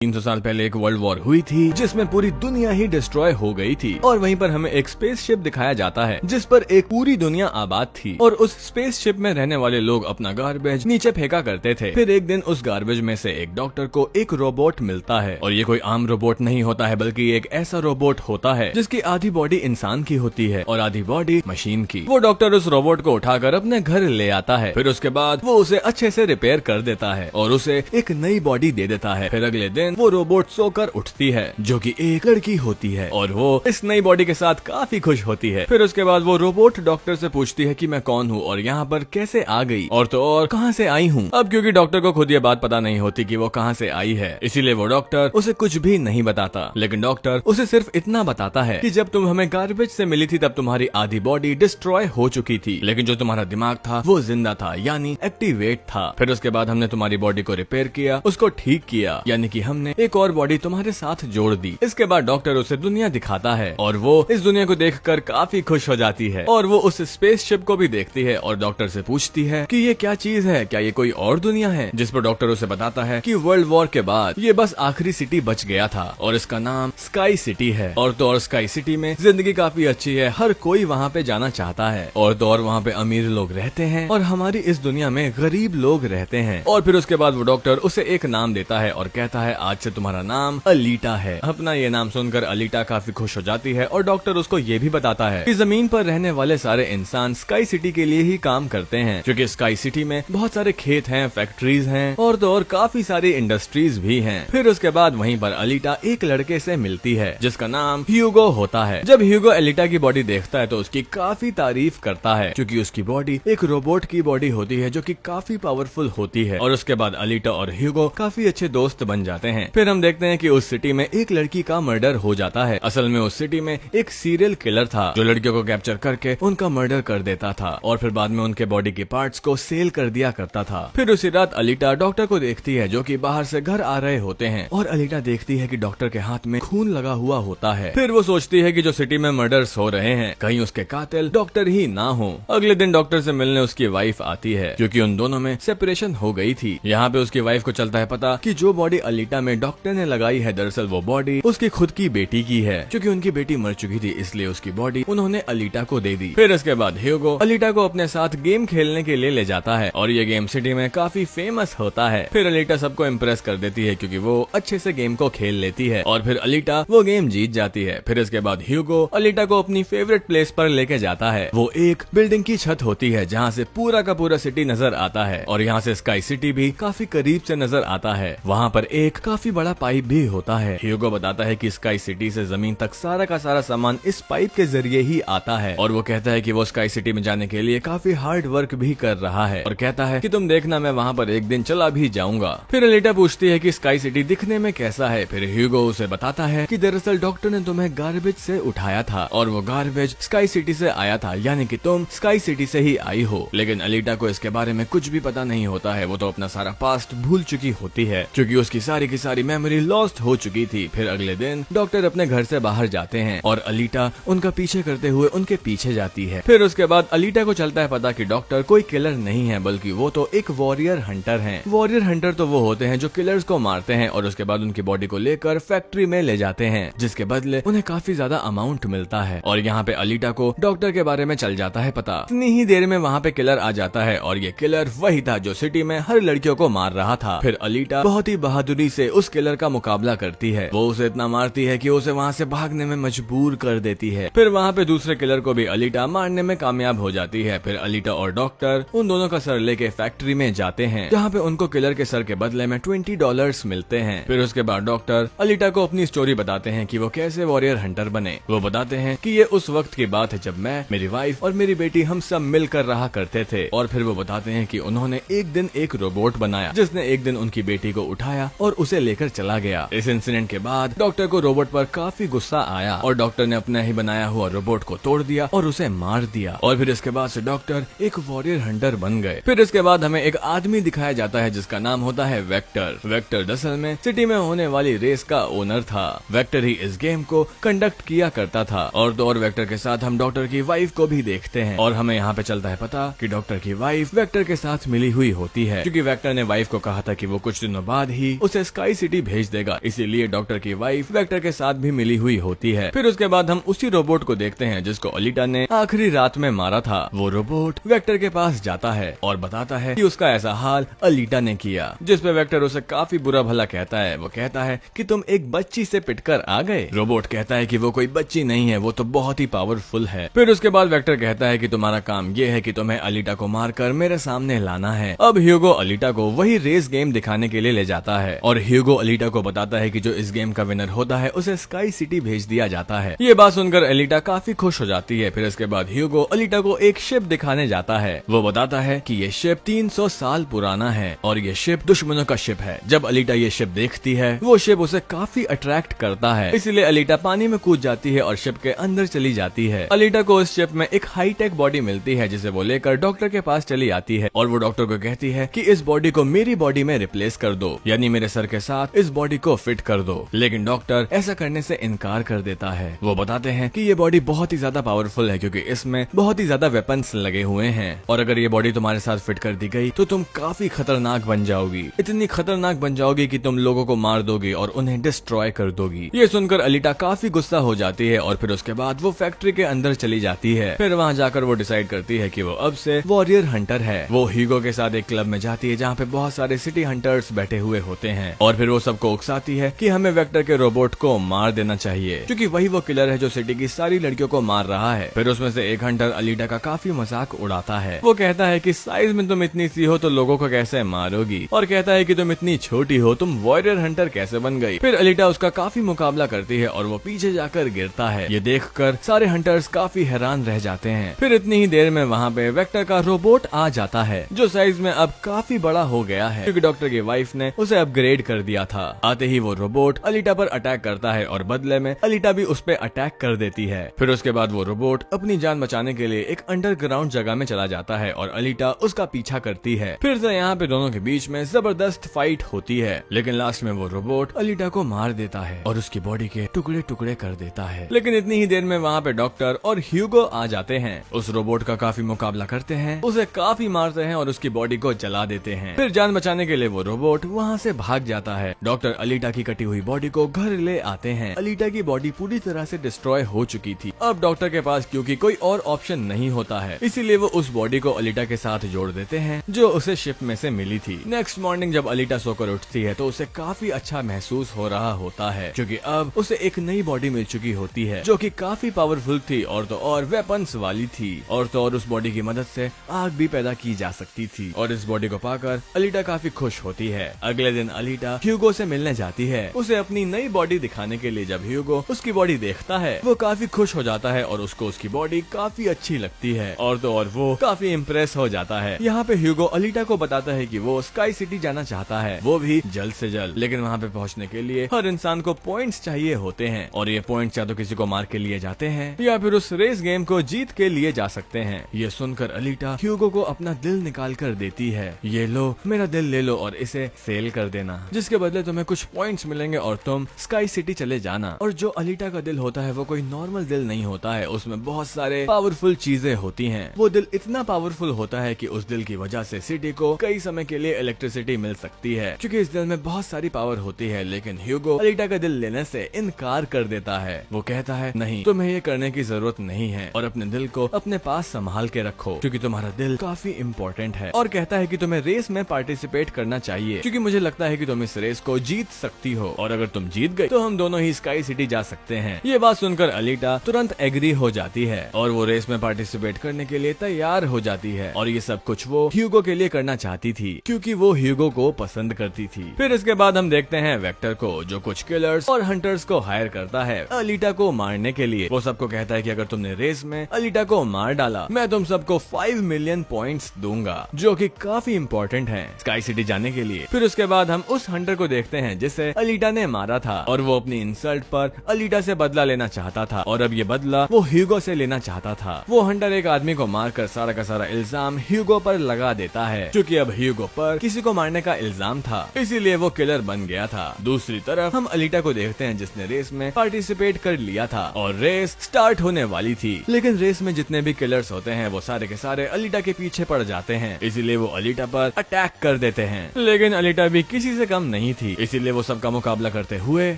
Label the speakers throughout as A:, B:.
A: 300 साल पहले एक वर्ल्ड वॉर हुई थी जिसमें पूरी दुनिया ही डिस्ट्रॉय हो गई थी और वहीं पर हमें एक स्पेसशिप दिखाया जाता है जिस पर एक पूरी दुनिया आबाद थी और उस स्पेसशिप में रहने वाले लोग अपना गार्बेज नीचे फेंका करते थे। फिर एक दिन उस गार्बेज में से एक डॉक्टर को एक रोबोट मिलता है और ये कोई आम रोबोट नहीं होता है बल्कि एक ऐसा रोबोट होता है जिसकी आधी बॉडी इंसान की होती है और आधी बॉडी मशीन की। वो डॉक्टर उस रोबोट को उठाकर अपने घर ले आता है। फिर उसके बाद वो उसे अच्छे से रिपेयर कर देता है और उसे एक नई बॉडी दे देता है। फिर अगले दिन वो रोबोट सोकर उठती है जो कि एक लड़की होती है और वो इस नई बॉडी के साथ काफी खुश होती है। फिर उसके बाद वो रोबोट डॉक्टर से पूछती है कि मैं कौन हूँ और यहाँ पर कैसे आ गई और तो और कहाँ से आई हूँ। अब क्योंकि डॉक्टर को खुद ये बात पता नहीं होती कि वो कहाँ से आई है, इसीलिए वो डॉक्टर उसे कुछ भी नहीं बताता। लेकिन डॉक्टर उसे सिर्फ इतना बताता है कि जब तुम हमें गार्बेज से मिली थी तब तुम्हारी आधी बॉडी डिस्ट्रॉय हो चुकी थी लेकिन जो तुम्हारा दिमाग था वो जिंदा था यानी एक्टिवेट था। फिर उसके बाद हमने तुम्हारी बॉडी को रिपेयर किया, उसको ठीक किया यानी कि हमने एक और बॉडी तुम्हारे साथ जोड़ दी। इसके बाद डॉक्टर उसे दुनिया दिखाता है और वो इस दुनिया को देखकर काफी खुश हो जाती है और वो उस स्पेसशिप को भी देखती है और डॉक्टर से पूछती है कि ये क्या चीज है, क्या ये कोई और दुनिया है। जिस पर डॉक्टर उसे बताता है कि वर्ल्ड वॉर के बाद ये बस आखिरी सिटी बच गया था और इसका नाम स्काई सिटी है और तो और स्काई सिटी में जिंदगी काफी अच्छी है, हर कोई वहाँ पे जाना चाहता है और तो और वहाँ पे अमीर लोग रहते हैं और हमारी इस दुनिया में गरीब लोग रहते हैं। और फिर उसके बाद वो डॉक्टर उसे एक नाम देता है और कहता है आज से तुम्हारा नाम अलीटा है। अपना ये नाम सुनकर अलीटा काफी खुश हो जाती है और डॉक्टर उसको ये भी बताता है कि जमीन पर रहने वाले सारे इंसान स्काई सिटी के लिए ही काम करते हैं क्योंकि स्काई सिटी में बहुत सारे खेत हैं, फैक्ट्रीज हैं और तो और काफी सारी इंडस्ट्रीज भी हैं। फिर उसके बाद वहीं पर अलीटा एक लड़के से मिलती है जिसका नाम ह्यूगो होता है। जब ह्यूगो अलीटा की बॉडी देखता है तो उसकी काफी तारीफ करता है क्योंकि उसकी बॉडी एक रोबोट की बॉडी होती है जो कि काफी पावरफुल होती है। और उसके बाद अलीटा और ह्यूगो काफी अच्छे दोस्त बन जाते हैं। फिर हम देखते हैं कि उस सिटी में एक लड़की का मर्डर हो जाता है। असल में उस सिटी में एक सीरियल किलर था जो लड़कियों को कैप्चर करके उनका मर्डर कर देता था और फिर बाद में उनके बॉडी के पार्ट्स को सेल कर दिया करता था। फिर उसी रात अलीटा डॉक्टर को देखती है जो कि बाहर से घर आ रहे होते हैं और अलीटा देखती है कि डॉक्टर के हाथ में खून लगा हुआ होता है। फिर वो सोचती है कि जो सिटी में मर्डर्स हो रहे हैं कहीं उसके कातिल डॉक्टर ही ना हो। अगले दिन डॉक्टर से मिलने उसकी वाइफ आती है क्योंकि उन दोनों में सेपरेशन हो गई थी। यहाँ पे उसकी वाइफ को चलता है पता कि जो बॉडी अलीटा में डॉक्टर ने लगाई है दरअसल वो बॉडी उसकी खुद की बेटी की है। क्योंकि उनकी बेटी मर चुकी थी इसलिए उसकी बॉडी उन्होंने अलीटा को दे दी। फिर इसके बाद ह्यूगो अलीटा को अपने साथ गेम खेलने के लिए ले जाता है और ये गेम सिटी में काफी फेमस होता है। फिर अलीटा सबको इम्प्रेस कर देती है क्योंकि वो अच्छे से गेम को खेल लेती है और फिर अलीटा वो गेम जीत जाती है। फिर इसके बाद ह्यूगो अलीटा को अपनी फेवरेट प्लेस पर लेके जाता है। वो एक बिल्डिंग की छत होती है जहाँ से पूरा का पूरा सिटी नजर आता है और यहाँ से स्काई सिटी भी काफी करीब से नजर आता है। वहाँ पर एक काफी बड़ा पाइप भी होता है। ह्यूगो बताता है कि स्काई सिटी से जमीन तक सारा का सारा सामान इस पाइप के जरिए ही आता है और वो कहता है कि वो स्काई सिटी में जाने के लिए काफी हार्ड वर्क भी कर रहा है और कहता है कि तुम देखना मैं वहाँ पर एक दिन चला भी जाऊंगा। फिर अलीटा पूछती है कि स्काई सिटी दिखने में कैसा है। फिर ह्यूगो उसे बताता है कि दरअसल डॉक्टर ने तुम्हें गार्बेज से उठाया था और वो गार्बेज स्काई सिटी से आया था यानी कि तुम स्काई सिटी से ही आई हो। लेकिन अलीटा को इसके बारे में कुछ भी पता नहीं होता है। वो तो अपना सारा पास्ट भूल चुकी होती है क्योंकि उसकी सारी की सारी मेमोरी लॉस्ट हो चुकी थी। फिर अगले दिन डॉक्टर अपने घर से बाहर जाते हैं और अलीटा उनका पीछे करते हुए उनके पीछे जाती है। फिर उसके बाद अलीटा को चलता है पता कि डॉक्टर कोई किलर नहीं है बल्कि वो तो एक वॉरियर हंटर हैं। वॉरियर हंटर तो वो होते हैं जो किलर्स को मारते हैं और उसके बाद उनकी बॉडी को लेकर फैक्ट्री में ले जाते हैं जिसके बदले उन्हें काफी ज्यादा अमाउंट मिलता है। और यहाँ पे अलीटा को डॉक्टर के बारे में चल जाता है पता। इतनी ही देर में वहाँ पे किलर आ जाता है और ये किलर वही था जो सिटी में हर लड़कियों को मार रहा था। फिर अलीटा बहुत ही बहादुरी से उस किलर का मुकाबला करती है। वो उसे इतना मारती है कि उसे वहाँ से भागने में मजबूर कर देती है। फिर वहाँ पे दूसरे किलर को भी अलीटा मारने में कामयाब हो जाती है। फिर अलीटा और डॉक्टर उन दोनों का सर लेके फैक्ट्री में जाते हैं जहाँ पे उनको किलर के सर के बदले में $20 मिलते हैं। फिर उसके बाद डॉक्टर अलीटा को अपनी स्टोरी बताते हैं कि वो कैसे वॉरियर हंटर बने। वो बताते हैं कि ये उस वक्त की बात है जब मैं, मेरी वाइफ और मेरी बेटी हम सब मिलकर रहा करते थे। और फिर वो बताते हैं कि उन्होंने एक दिन एक रोबोट बनाया जिसने एक दिन उनकी बेटी को उठाया और उसे लेकर चला गया। इस इंसिडेंट के बाद डॉक्टर को रोबोट पर काफी गुस्सा आया और डॉक्टर ने अपना ही बनाया हुआ रोबोट को तोड़ दिया और उसे मार दिया। और फिर इसके बाद से डॉक्टर एक वॉरियर हंटर बन गए। फिर इसके बाद हमें एक आदमी दिखाया जाता है जिसका नाम होता है वेक्टर। वेक्टर दरअसल में सिटी में होने वाली रेस का ओनर था। वेक्टर ही इस गेम को कंडक्ट किया करता था और तो और वेक्टर के साथ हम डॉक्टर की वाइफ को भी देखते हैं और हमें यहाँ पे चलता है पता कि डॉक्टर की वाइफ वेक्टर के साथ मिली हुई होती है क्योंकि वेक्टर ने वाइफ को कहा था कि वो कुछ दिनों बाद ही उसे स्काई स्काई सिटी भेज देगा, इसीलिए डॉक्टर की वाइफ वेक्टर के साथ भी मिली हुई होती है। फिर उसके बाद हम उसी रोबोट को देखते हैं जिसको अलीटा ने आखिरी रात में मारा था। वो रोबोट वेक्टर के पास जाता है और बताता है कि उसका ऐसा हाल अलीटा ने किया, जिसपे वेक्टर उसे काफी बुरा भला कहता है। वो कहता है कि तुम एक बच्ची से पिटकर आ गए। रोबोट कहता है कि वो कोई बच्ची नहीं है, वो तो बहुत ही पावरफुल है। फिर उसके बाद वेक्टर कहता है कि तुम्हारा काम ये है कि तुम्हें अलीटा को मारकर मेरे सामने लाना है। अब ह्यूगो अलीटा को वही रेस गेम दिखाने के लिए ले जाता है और ह्यूगो अलीटा को बताता है कि जो इस गेम का विनर होता है उसे स्काई सिटी भेज दिया जाता है। ये बात सुनकर अलीटा काफी खुश हो जाती है। फिर इसके बाद ह्यूगो अलीटा को एक शिप दिखाने जाता है। वो बताता है कि ये शिप 300 साल पुराना है और ये शिप दुश्मनों का शिप है। जब अलीटा ये शिप देखती है, वो शिप उसे काफी अट्रैक्ट करता है, इसलिए अलीटा पानी में कूद जाती है और शिप के अंदर चली जाती है। अलीटा को इस शिप में एक हाईटेक बॉडी मिलती है, जिसे वो लेकर डॉक्टर के पास चली आती है और वो डॉक्टर को कहती है कि इस बॉडी को मेरी बॉडी में रिप्लेस कर दो, यानी मेरे सर के साथ इस बॉडी को फिट कर दो। लेकिन डॉक्टर ऐसा करने से इनकार कर देता है। वो बताते हैं कि ये बॉडी बहुत ही ज्यादा पावरफुल है, क्योंकि इसमें बहुत ही ज्यादा वेपन्स लगे हुए हैं और अगर ये बॉडी तुम्हारे साथ फिट कर दी गई तो तुम काफी खतरनाक बन जाओगी। इतनी खतरनाक बन जाओगी कि तुम लोगों को मार दोगी और उन्हें डिस्ट्रॉय कर दोगी। ये सुनकर अलीटा काफी गुस्सा हो जाती है और फिर उसके बाद वो फैक्ट्री के अंदर चली जाती है। फिर वहाँ जाकर वो डिसाइड करती है कि वो अब से वॉरियर हंटर है। वो ह्यूगो के साथ एक क्लब में जाती है जहाँ पे बहुत सारे सिटी हंटर्स बैठे हुए होते हैं और फिर वो सबको उकसाती है कि हमें वेक्टर के रोबोट को मार देना चाहिए, क्योंकि वही वो किलर है जो सिटी की सारी लड़कियों को मार रहा है। फिर उसमें से एक हंटर अलीटा का काफी मजाक उड़ाता है। वो कहता है कि साइज में तुम इतनी सी हो तो लोगों को कैसे मारोगी, और कहता है कि तुम इतनी छोटी हो, तुम वॉरियर हंटर कैसे बन गई। फिर अलीटा उसका काफी मुकाबला करती है और वो पीछे जाकर गिरता है। ये देखकर सारे हंटर्स काफी हैरान रह जाते हैं। फिर इतनी ही देर में वहाँ पे वेक्टर का रोबोट आ जाता है, जो साइज में अब काफी बड़ा हो गया है, क्योंकि डॉक्टर की वाइफ ने उसे अपग्रेड कर दिया था। आते ही वो रोबोट अलीटा पर अटैक करता है और बदले में अलीटा भी उस पे अटैक कर देती है। फिर उसके बाद वो रोबोट अपनी जान बचाने के लिए एक अंडरग्राउंड जगह में चला जाता है और अलीटा उसका पीछा करती है। फिर से यहाँ पे दोनों के बीच में जबरदस्त फाइट होती है, लेकिन लास्ट में वो रोबोट अलीटा को मार देता है और उसकी बॉडी के टुकड़े टुकड़े कर देता है। लेकिन इतनी ही देर में वहाँ पे डॉक्टर और ह्यूगो आ जाते हैं। उस रोबोट का काफी मुकाबला करते हैं, उसे काफी मारते हैं और उसकी बॉडी को जला देते हैं। फिर जान बचाने के लिए वो रोबोट वहाँ से भाग जाता है। डॉक्टर अलीटा की कटी हुई बॉडी को घर ले आते हैं। अलीटा की बॉडी पूरी तरह से डिस्ट्रॉय हो चुकी थी। अब डॉक्टर के पास क्योंकि कोई और ऑप्शन नहीं होता है, इसीलिए वो उस बॉडी को अलीटा के साथ जोड़ देते हैं जो उसे शिप में से मिली थी। नेक्स्ट मॉर्निंग जब अलीटा सोकर उठती है तो उसे काफी अच्छा महसूस हो रहा होता है, क्योंकि अब उसे एक नई बॉडी मिल चुकी होती है जो कि काफी पावरफुल थी और तो और वेपन्स वाली थी, और तो और उस बॉडी की मदद से आग भी पैदा की जा सकती थी। और इस बॉडी को पाकर अलीटा काफी खुश होती है। अगले दिन अलीटा ह्यूगो से मिलने जाती है, उसे अपनी नई बॉडी दिखाने के लिए। जब ह्यूगो उसकी बॉडी देखता है वो काफी खुश हो जाता है और उसको उसकी बॉडी काफी अच्छी लगती है, और तो और वो काफी इम्प्रेस हो जाता है। यहाँ पे ह्यूगो अलीटा को बताता है कि वो स्काई सिटी जाना चाहता है, वो भी जल्द से जल्द। लेकिन वहाँ पे पहुँचने के लिए हर इंसान को पॉइंट्स चाहिए होते हैं, और ये पॉइंट्स या तो किसी को मार के लिए जाते हैं या फिर उस रेस गेम को जीत के लिए जा सकते हैं। ये सुनकर अलीटा ह्यूगो को अपना दिल निकाल कर देती है। ये लो, मेरा दिल ले लो और इसे सेल कर देना, जिसके बदले तुम्हें कुछ पॉइंट्स मिलेंगे और तुम स्काई सिटी चले जाना। और जो अलीटा का दिल होता है वो कोई नॉर्मल दिल नहीं होता है, उसमें बहुत सारे पावरफुल चीजें होती हैं। वो दिल इतना पावरफुल होता है कि उस दिल की वजह से सिटी को कई समय के लिए इलेक्ट्रिसिटी मिल सकती है, क्योंकि इस दिल में बहुत सारी पावर होती है। लेकिन ह्यूगो अलीटा का दिल लेने से इनकार कर देता है। वो कहता है नहीं, तुम्हें ये करने की जरूरत नहीं है और अपने दिल को अपने पास संभाल के रखो, क्योंकि तुम्हारा दिल काफी इम्पोर्टेंट है। और कहता है कि तुम्हें रेस में पार्टिसिपेट करना चाहिए, क्योंकि मुझे लगता है कि तुम इस रेस को जीत सकती हो, और अगर तुम जीत गई तो हम दोनों ही स्काई सिटी जा सकते हैं। ये बात सुनकर अलीटा तुरंत एग्री हो जाती है और वो रेस में पार्टिसिपेट करने के लिए तैयार हो जाती है। और ये सब कुछ वो ह्यूगो के लिए करना चाहती थी, क्योंकि वो ह्यूगो को पसंद करती थी। फिर इसके बाद हम देखते हैं वेक्टर को, जो कुछ किलर्स और हंटर्स को हायर करता है अलीटा को मारने के लिए। वो सबको कहता है कि अगर तुमने रेस में अलीटा को मार डाला, मैं तुम सबको 5 मिलियन पॉइंट्स दूंगा, जो कि काफी इम्पोर्टेंट है स्काई सिटी जाने के लिए। फिर उसके बाद हम उस हंटर को देखते हैं जिसे अलीटा ने मारा था, और वो अपनी इंसल्ट पर अलीटा से बदला लेना चाहता था, और अब ये बदला वो ह्यूगो से लेना चाहता था। वो हंटर एक आदमी को मारकर सारा का सारा इल्जाम ह्यूगो पर लगा देता है, क्योंकि अब ह्यूगो पर किसी को मारने का इल्जाम था, इसीलिए वो किलर बन गया था। दूसरी तरफ हम अलीटा को देखते हैं जिसने रेस में पार्टिसिपेट कर लिया था और रेस स्टार्ट होने वाली थी। लेकिन रेस में जितने भी किलर्स होते हैं वो सारे के सारे अलीटा के पीछे पड़ जाते हैं, इसीलिए वो अलीटा पर अटैक कर देते हैं। लेकिन अलीटा भी किसी से कम नहीं थी, इसीलिए वो सबका मुकाबला करते हुए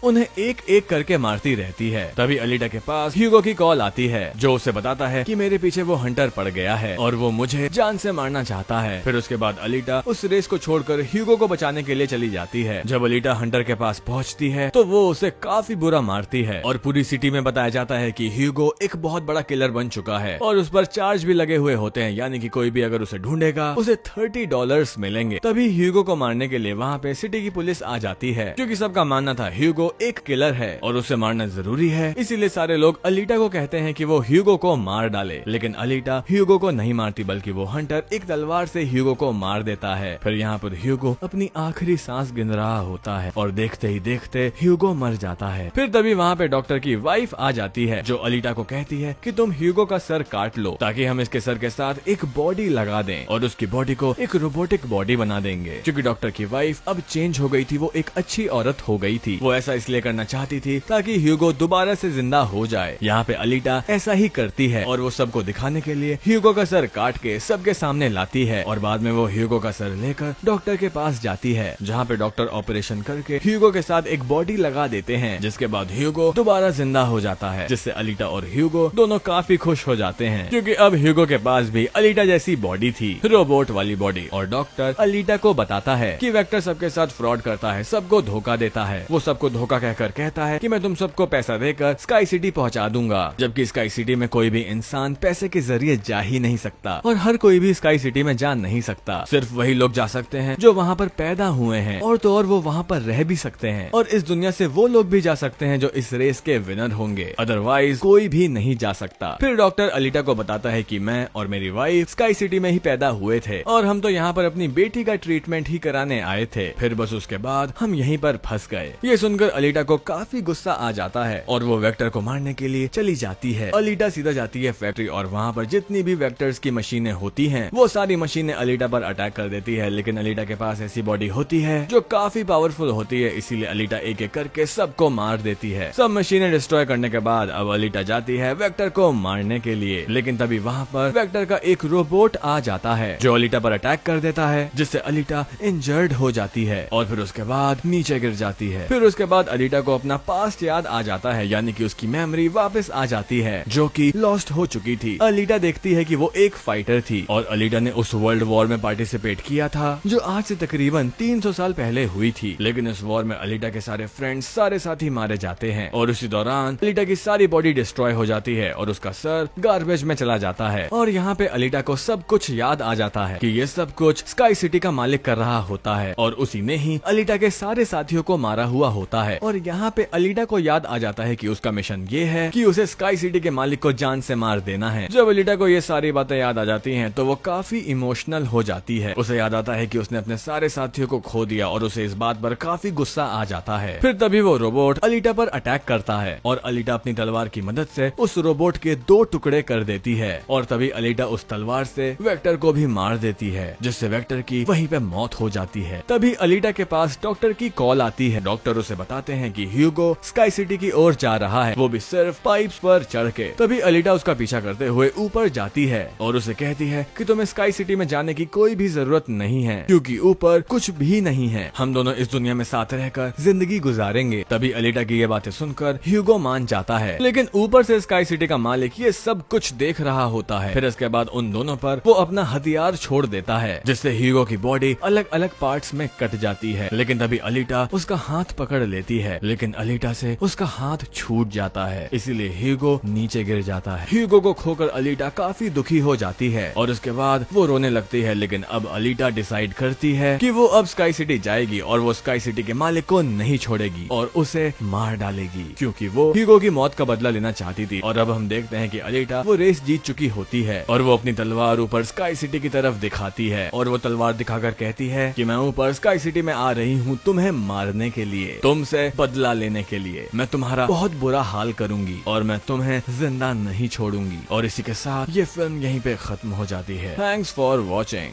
A: उन्हें एक एक करके मारती रहती है। तभी अलीटा के पास ह्यूगो की कॉल आती है जो उसे बताता है कि मेरे पीछे वो हंटर पड़ गया है और वो मुझे जान से मारना चाहता है। फिर उसके बाद अलीटा उस रेस को छोड़कर ह्यूगो को बचाने के लिए चली जाती है। जब अलीटा हंटर के पास पहुंचती है तो वो उसे काफी बुरा मारती है और पूरी सिटी में बताया जाता है कि ह्यूगो एक बहुत बड़ा किलर बन चुका है और उस पर चार्ज भी लगे हुए होते हैं, यानी कि कोई भी अगर उसे ढूंढेगा उसे $30 मिलेंगे। तभी ह्यूगो को मारने के लिए वहाँ पे सिटी की पुलिस आ जाती है क्योंकि सबका मानना था ह्यूगो एक किलर है और उसे मारना जरूरी है, इसीलिए सारे लोग अलीटा को कहते हैं कि वो ह्यूगो को मार डाले। लेकिन अलीटा ह्यूगो को नहीं मारती बल्कि वो हंटर एक तलवार से ह्यूगो को मार देता है। फिर यहाँ पर ह्यूगो अपनी आखिरी सांस गिन रहा होता है और देखते ही देखते ह्यूगो मर जाता है। फिर तभी वहाँ पे डॉक्टर की वाइफ आ जाती है जो अलीटा को कहती है कि तुम ह्यूगो का सर काट लो ताकि हम इसके सर के साथ एक बॉडी लगा दें और उसकी बॉडी को एक रोबोटिक बॉडी बना देंगे। क्योंकि डॉक्टर की वाइफ अब चेंज हो गई थी, वो एक अच्छी औरत हो गई थी। वो ऐसा इसलिए करना चाहती थी ताकि ह्यूगो दोबारा से जिंदा हो जाए। यहाँ पे अलीटा ऐसा ही करती है और वो सबको दिखाने के लिए ह्यूगो का सर काट के सबके सामने लाती है और बाद में वो ह्यूगो का सर लेकर डॉक्टर के पास जाती है जहाँ पे डॉक्टर ऑपरेशन करके ह्यूगो के साथ एक बॉडी लगा देते हैं, जिसके बाद ह्यूगो दोबारा जिंदा हो जाता है, जिससे अलीटा और ह्यूगो दोनों काफी खुश हो जाते हैं क्योंकि अब ह्यूगो के पास भी अलीटा जैसी बॉडी थी, रोबोट वाली बॉडी। और डॉक्टर अलीटा को बताता है कि वेक्टर सबके साथ फ्रॉड करता है, सबको धोखा देता है। वो सबको धोखा कहकर कहता है कि मैं तुम सबको पैसा देकर स्काई सिटी पहुंचा दूंगा, जबकि स्काई सिटी में कोई भी इंसान पैसे के जरिए जा ही नहीं सकता और हर कोई भी स्काई सिटी में जा नहीं सकता। सिर्फ वही लोग जा सकते हैं जो वहाँ पर पैदा हुए हैं और तो और वो वहाँ पर रह भी सकते हैं और इस दुनिया से वो लोग भी जा सकते हैं जो इस रेस के विनर होंगे, अदरवाइज कोई भी नहीं जा सकता। फिर डॉक्टर अलीटा को बताता है कि मैं और मेरी वाइफ स्काई सिटी में ही पैदा हुए थे और हम तो यहाँ पर अपनी बेटी का ट्रीटमेंट ही कराने आए थे, फिर बस उसके बाद हम यहीं पर फंस गए। ये सुनकर अलीटा को काफी गुस्सा आ जाता है और वो वेक्टर को मारने के लिए चली जाती है। अलीटा सीधा जाती है फैक्ट्री और वहाँ पर जितनी भी वेक्टर्स की मशीनें होती हैं वो सारी मशीनें अलीटा पर अटैक कर देती है। लेकिन अलीटा के पास ऐसी बॉडी होती है जो काफी पावरफुल होती है, इसीलिए अलीटा एक एक करके सबको मार देती है। सब मशीनें डिस्ट्रॉय करने के बाद अब अलीटा जाती है वेक्टर को मारने के लिए, लेकिन तभी वहाँ पर वेक्टर का एक रोबोट आ जाता है जो अलीटा पर अटैक कर देता है, जिससे अलीटा इंजर्ड हो जाती है और फिर उसके बाद नीचे गिर जाती है। फिर उसके बाद अलीटा को अपना पास्ट याद आ जाता है, यानी कि उसकी मेमोरी वापस आ जाती है जो कि लॉस्ट हो चुकी थी। अलीटा देखती है कि वो एक फाइटर थी और अलीटा ने उस वर्ल्ड वॉर में पार्टिसिपेट किया था जो आज से तकरीबन 300 साल पहले हुई थी। लेकिन इस वॉर में अलीटा के सारे फ्रेंड्स, सारे साथी मारे जाते हैं और उसी दौरान अलीटा की सारी बॉडी डिस्ट्रॉय हो जाती है और उसका सर गार्बेज में चला जाता है। और यहाँ पे अलीटा को सब कुछ याद आ जाता है कि ये सब कुछ स्काई सिटी का मालिक कर रहा होता है और उसी ने ही अलीटा के सारे साथियों को मारा हुआ होता है। और यहाँ पे अलीटा को याद आ जाता है कि उसका मिशन ये है कि उसे स्काई सिटी के मालिक को जान से मार देना है। जब अलीटा को ये सारी बातें याद आ जाती हैं तो वो काफी इमोशनल हो जाती है। उसे याद आता है कि उसने अपने सारे साथियों को खो दिया और उसे इस बात पर काफी गुस्सा आ जाता है। फिर तभी वो रोबोट अलीटा पर अटैक करता है और अलीटा अपनी तलवार की मदद से उस रोबोट के 2 टुकड़े कर देती है और तभी अलीटा उस तलवार से वेक्टर को भी मार देती है, जिससे वेक्टर की वहीं पे मौत हो जाती है। तभी अलीटा के पास डॉक्टर की कॉल आती है। डॉक्टर उसे बताते हैं कि ह्यूगो स्काई सिटी की ओर जा रहा है, वो भी सिर्फ पाइप्स पर चढ़ के। तभी अलीटा उसका पीछा करते हुए ऊपर जाती है और उसे कहती है कि तुम्हें स्काई सिटी में जाने की कोई भी जरूरत नहीं है क्योंकि ऊपर कुछ भी नहीं है, हम दोनों इस दुनिया में साथ रहकर जिंदगी गुजारेंगे। तभी अलीटा की ये बातें सुनकर ह्यूगो मान जाता है, लेकिन ऊपर से स्काई सिटी का मालिक ये सब कुछ देख रहा होता है। फिर इसके बाद उन दोनों पर वो अपना हथियार छोड़ देता है, जिससे ह्यूगो की बॉडी अलग अलग पार्ट्स में कट जाती है। लेकिन तभी अलीटा उसका हाथ पकड़ लेती है, लेकिन अलीटा से उसका हाथ छूट जाता है, इसीलिए ह्यूगो नीचे गिर जाता है। ह्यूगो को खोकर अलीटा काफी दुखी हो जाती है और उसके बाद वो रोने लगती है। लेकिन अब अलीटा डिसाइड करती है कि वो अब स्काई सिटी जाएगी और वो स्काई सिटी के मालिक को नहीं छोड़ेगी और उसे मार डालेगी क्योंकि वो ह्यूगो की मौत का बदला लेना चाहती थी। और अब हम देखते हैं कि अलीटा वो रेस जीत चुकी होती है और वो अपनी तलवार ऊपर स्काई सिटी की तरफ दिखाती है और वो तलवार दिखाकर कहती है कि मैं ऊपर स्काई सिटी में आ रही हूँ तुम्हें मारने के लिए, तुमसे बदला लेने के लिए। मैं तुम्हारा बहुत बुरा हाल करूंगी और मैं तुम्हें जिंदा नहीं छोड़ूंगी। और इसी के साथ ये फिल्म यहीं पे खत्म हो जाती है। Thanks for watching.